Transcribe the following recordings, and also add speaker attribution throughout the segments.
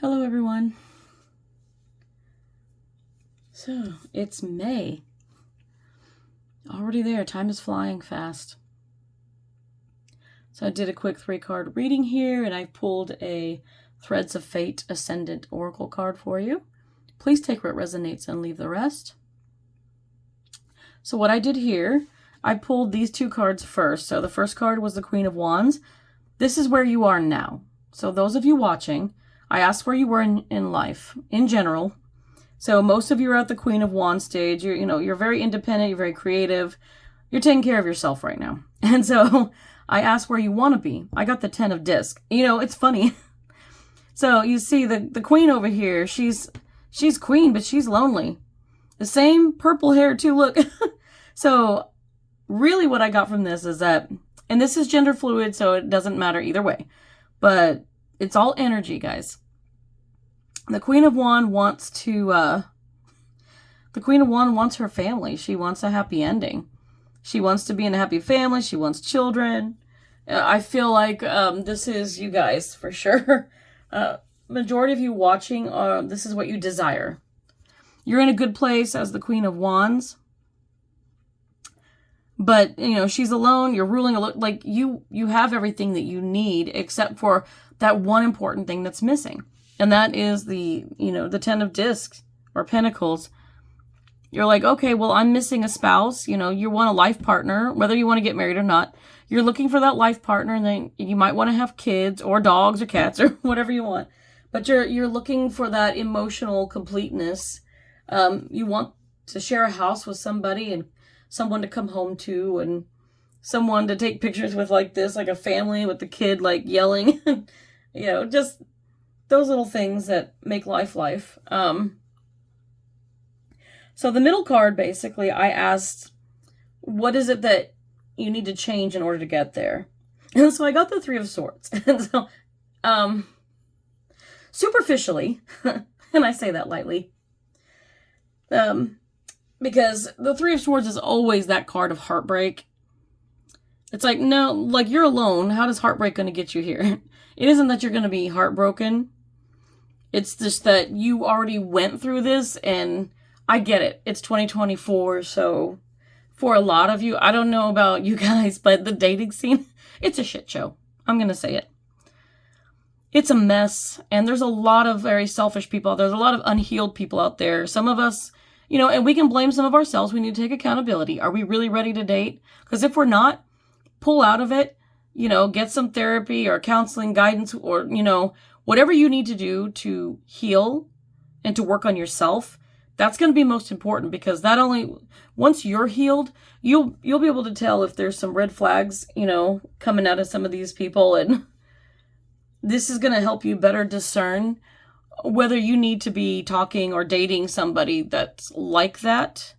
Speaker 1: Hello everyone. So, it's May. Already there, time is flying fast. So I did a quick 3-card reading here, and I pulled a Threads of Fate Ascendant Oracle card for you. Please take what resonates and leave the rest. So what I did here, I pulled these 2 cards first. So the first card was the Queen of Wands. This is where you are now. So those of you watching, I asked where you were in life, in general. So most of you are at the Queen of Wands stage. You're very independent, you're very creative. You're taking care of yourself right now. And so I asked where you want to be. I got the 10 of Disc. It's funny. So you see the Queen over here, she's queen, but she's lonely. The same purple hair too, look. So really what I got from this is that, and this is gender fluid, so it doesn't matter either way, but it's all energy, guys. The Queen of Wands wants her family. She wants a happy ending. She wants to be in a happy family. She wants children. I feel like this is you guys for sure. Majority of you watching, this is what you desire. You're in a good place as the Queen of Wands. But, she's alone. You're ruling alone. Like, you have everything that you need except for that one important thing that's missing. And that is the 10 of Discs or Pentacles. You're like, okay, well, I'm missing a spouse. You want a life partner, whether you want to get married or not. You're looking for that life partner, and then you might want to have kids or dogs or cats or whatever you want. But you're looking for that emotional completeness. You want to share a house with somebody and someone to come home to, and someone to take pictures with like this, like a family with the kid like yelling. Just those little things that make life. So the middle card, basically, I asked, what is it that you need to change in order to get there? And so I got the 3 of Swords. And so, superficially, and I say that lightly, because the 3 of Swords is always that card of heartbreak. It's like, no, like, you're alone. How does heartbreak going to get you here? It isn't that you're going to be heartbroken. It's just that you already went through this, and I get it. It's 2024, so for a lot of you, I don't know about you guys, but the dating scene, it's a shit show. I'm going to say it. It's a mess, and there's a lot of very selfish people. There's a lot of unhealed people out there. Some of us, and we can blame some of ourselves. We need to take accountability. Are we really ready to date? Because if we're not, pull out of it, get some therapy or counseling guidance or, whatever you need to do to heal and to work on yourself. That's going to be most important, because once you're healed, you'll be able to tell if there's some red flags, coming out of some of these people. And this is going to help you better discern whether you need to be talking or dating somebody that's like that.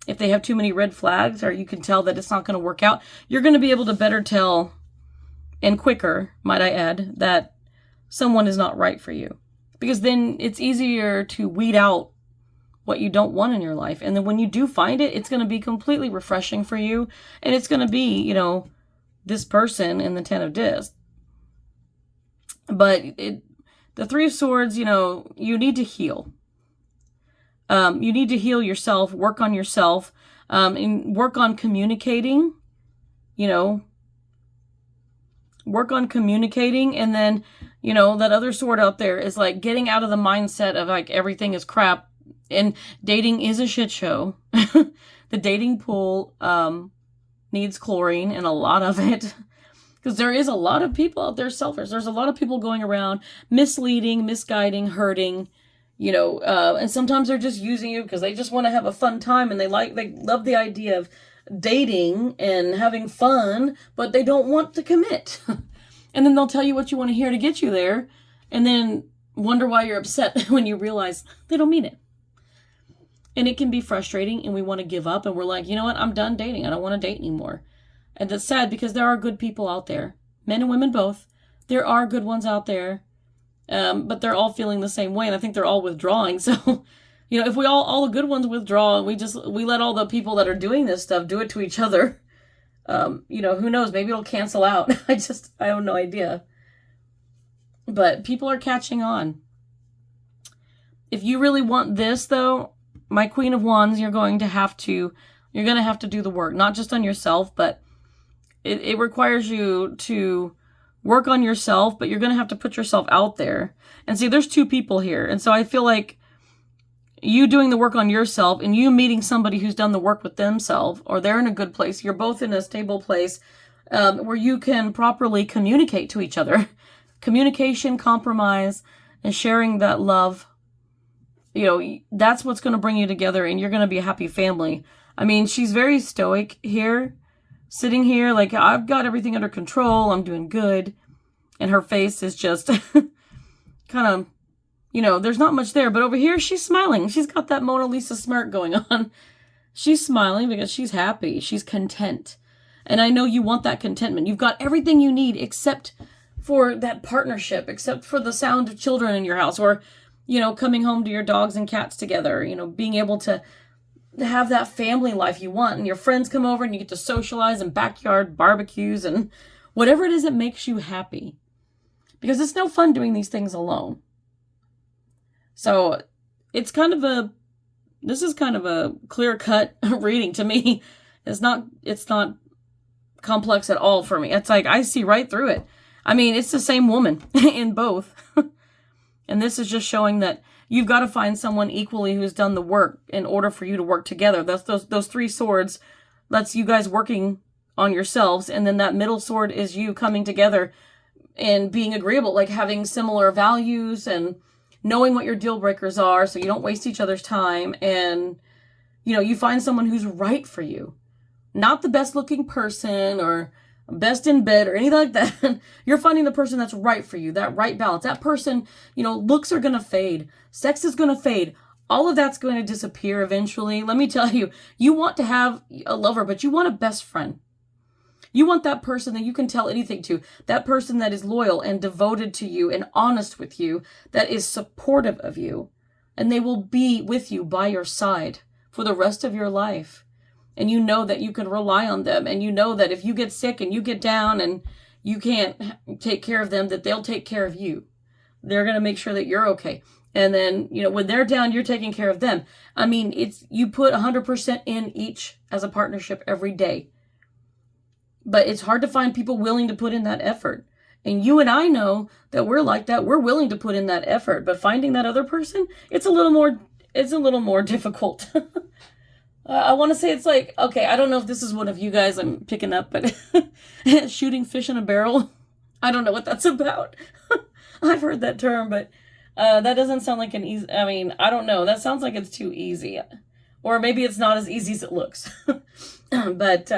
Speaker 1: If they have too many red flags, or you can tell that it's not going to work out, you're going to be able to better tell, and quicker, might I add, that someone is not right for you. Because then it's easier to weed out what you don't want in your life. And then when you do find it, it's going to be completely refreshing for you. And it's going to be, this person in the 10 of Discs. But the 3 of Swords, you need to heal. You need to heal yourself, work on yourself, and work on communicating, work on communicating. And then, that other sword out there is like getting out of the mindset of like everything is crap and dating is a shit show. The dating pool needs chlorine, and a lot of it. Because there is a lot of people out there selfish. There's a lot of people going around misleading, misguiding, hurting, and sometimes they're just using you because they just want to have a fun time, and they love the idea of dating and having fun, but they don't want to commit. And then they'll tell you what you want to hear to get you there, and then wonder why you're upset when you realize they don't mean it. And it can be frustrating, and we want to give up, and we're like, you know what, I'm done dating. I don't want to date anymore. And that's sad, because there are good people out there, men and women both. There are good ones out there, but they're all feeling the same way, and I think they're all withdrawing. So, if we all the good ones withdraw, and we let all the people that are doing this stuff do it to each other, who knows? Maybe it'll cancel out. I have no idea. But people are catching on. if you really want this, though, my Queen of Wands, you're going to have to do the work, not just on yourself, but it requires you to work on yourself, but you're going to have to put yourself out there. And see, there's two people here. And so I feel like you doing the work on yourself and you meeting somebody who's done the work with themselves, or they're in a good place, you're both in a stable place where you can properly communicate to each other. Communication, compromise, and sharing that love, that's what's going to bring you together, and you're going to be a happy family. I mean, she's very stoic here, sitting here like, I've got everything under control, I'm doing good. And her face is just kind of, there's not much there. But over here, she's smiling. She's got that Mona Lisa smirk going on. She's smiling because she's happy. She's content. And I know you want that contentment. You've got everything you need except for that partnership, except for the sound of children in your house, or, coming home to your dogs and cats together, being able to have that family life you want, and your friends come over and you get to socialize and backyard barbecues and whatever it is that makes you happy. Because it's no fun doing these things alone. So this is kind of a clear-cut reading to me. It's not complex at all for me. It's like, I see right through it. I mean, it's the same woman in both. And this is just showing that you've got to find someone equally who's done the work in order for you to work together. Those three swords, that's you guys working on yourselves. And then that middle sword is you coming together and being agreeable, like having similar values and knowing what your deal breakers are so you don't waste each other's time. And, you find someone who's right for you. Not the best looking person or best in bed or anything like that. You're finding the person that's right for you, that right balance. That person, looks are going to fade. Sex is going to fade. All of that's going to disappear eventually. Let me tell you, you want to have a lover, but you want a best friend. You want that person that you can tell anything to. That person that is loyal and devoted to you and honest with you, that is supportive of you. And they will be with you by your side for the rest of your life. And you know that you can rely on them. And you know that if you get sick and you get down and you can't take care of them, that they'll take care of you. They're going to make sure that you're okay. And then, when they're down, you're taking care of them. I mean, you put 100% in each as a partnership every day. But it's hard to find people willing to put in that effort. And you and I know that we're like that. We're willing to put in that effort. But finding that other person, it's a little more difficult. I want to say it's like, okay, I don't know if this is one of you guys I'm picking up, but shooting fish in a barrel. I don't know what that's about. I've heard that term, but that doesn't sound like an easy, I don't know. That sounds like it's too easy. Or maybe it's not as easy as it looks. But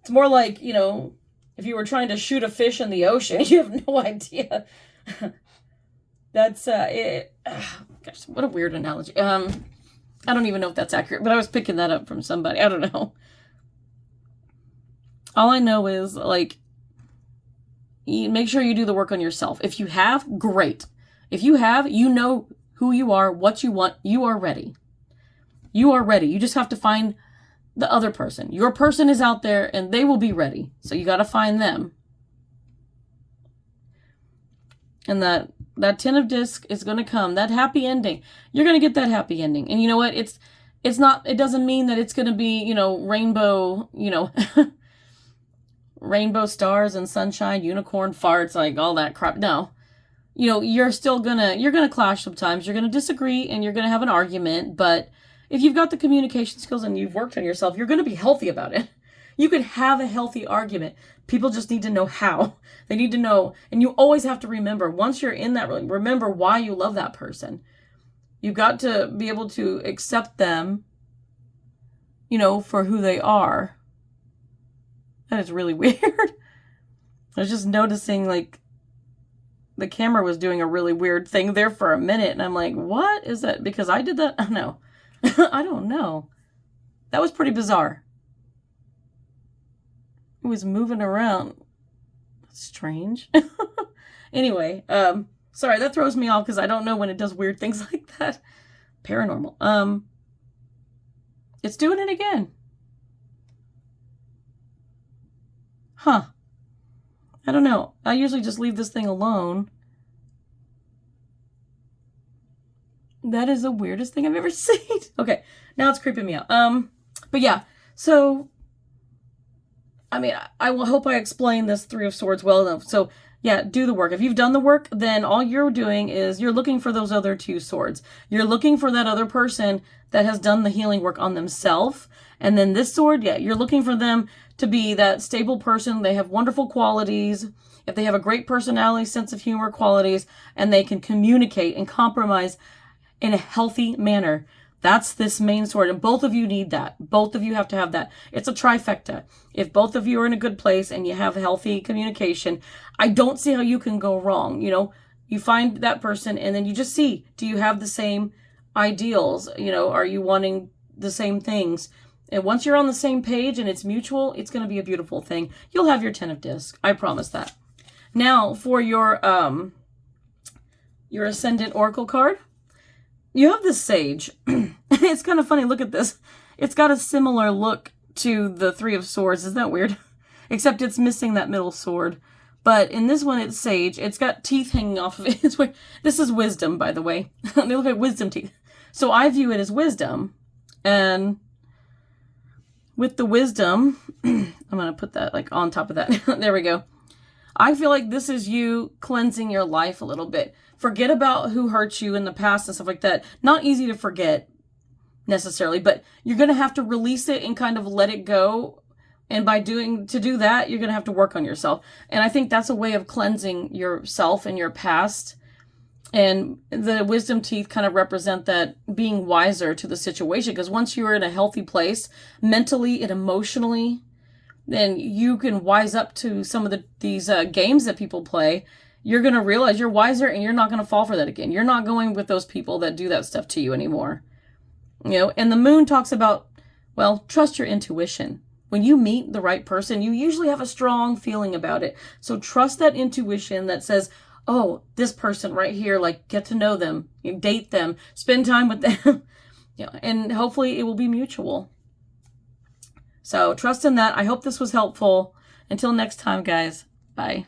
Speaker 1: it's more like, if you were trying to shoot a fish in the ocean, you have no idea. That's, gosh, what a weird analogy. I don't even know if that's accurate, but I was picking that up from somebody. I don't know. All I know is, make sure you do the work on yourself. If you have, great. If you have, you know who you are, what you want, you are ready. You are ready. You just have to find the other person. Your person is out there, and they will be ready. So you got to find them. And that 10 of discs is going to come. That happy ending. You're going to get that happy ending. And you know what? It doesn't mean that it's going to be, rainbow, rainbow stars and sunshine, unicorn farts, like all that crap. No. You're going to clash sometimes. You're going to disagree and you're going to have an argument. But if you've got the communication skills and you've worked on yourself, you're going to be healthy about it. You can have a healthy argument. People just need to know how. They need to know. And you always have to remember, once you're in that relationship, remember why you love that person. You've got to be able to accept them, for who they are. That is really weird. I was just noticing, the camera was doing a really weird thing there for a minute. And I'm like, what is that? Because I did that? Oh, no. I don't know. That was pretty bizarre. It was moving around. Strange. Anyway, sorry, that throws me off because I don't know when it does weird things like that. Paranormal. It's doing it again. Huh. I don't know. I usually just leave this thing alone. That is the weirdest thing I've ever seen. Okay, now it's creeping me out. But yeah, so, I mean, I will hope I explain this Three of Swords well enough. So, yeah, do the work. If you've done the work, then all you're doing is you're looking for those other two swords. You're looking for that other person that has done the healing work on themselves. And then this sword, yeah, you're looking for them to be that stable person. They have wonderful qualities. If they have a great personality, sense of humor, qualities, and they can communicate and compromise in a healthy manner. That's this main sword. And both of you need that. Both of you have to have that. It's a trifecta. If both of you are in a good place and you have healthy communication, I don't see how you can go wrong. You know, you find that person and then you just see, do you have the same ideals? You know, are you wanting the same things? And once you're on the same page and it's mutual, it's going to be a beautiful thing. You'll have your 10 of discs. I promise that. Now for your Ascendant Oracle card. You have the Sage. It's kind of funny. Look at this. It's got a similar look to the Three of Swords. Isn't that weird? Except it's missing that middle sword. But in this one, it's Sage. It's got teeth hanging off of it. It's weird. This is wisdom, by the way. They look like wisdom teeth. So I view it as wisdom. And with the wisdom, I'm going to put that like on top of that. There we go. I feel like this is you cleansing your life a little bit. Forget about who hurt you in the past and stuff like that. Not easy to forget necessarily, but you're going to have to release it and kind of let it go. And to do that, you're going to have to work on yourself. And I think that's a way of cleansing yourself and your past. And the wisdom teeth kind of represent that being wiser to the situation. Because once you're in a healthy place, mentally and emotionally, then you can wise up to some of these games that people play. You're going to realize you're wiser and you're not going to fall for that again. You're not going with those people that do that stuff to you anymore. You know, and the moon talks about, well, trust your intuition. When you meet the right person, you usually have a strong feeling about it. So trust that intuition that says, oh, this person right here, like get to know them, date them, spend time with them, you know, and hopefully it will be mutual. So trust in that. I hope this was helpful. Until next time, guys. Bye.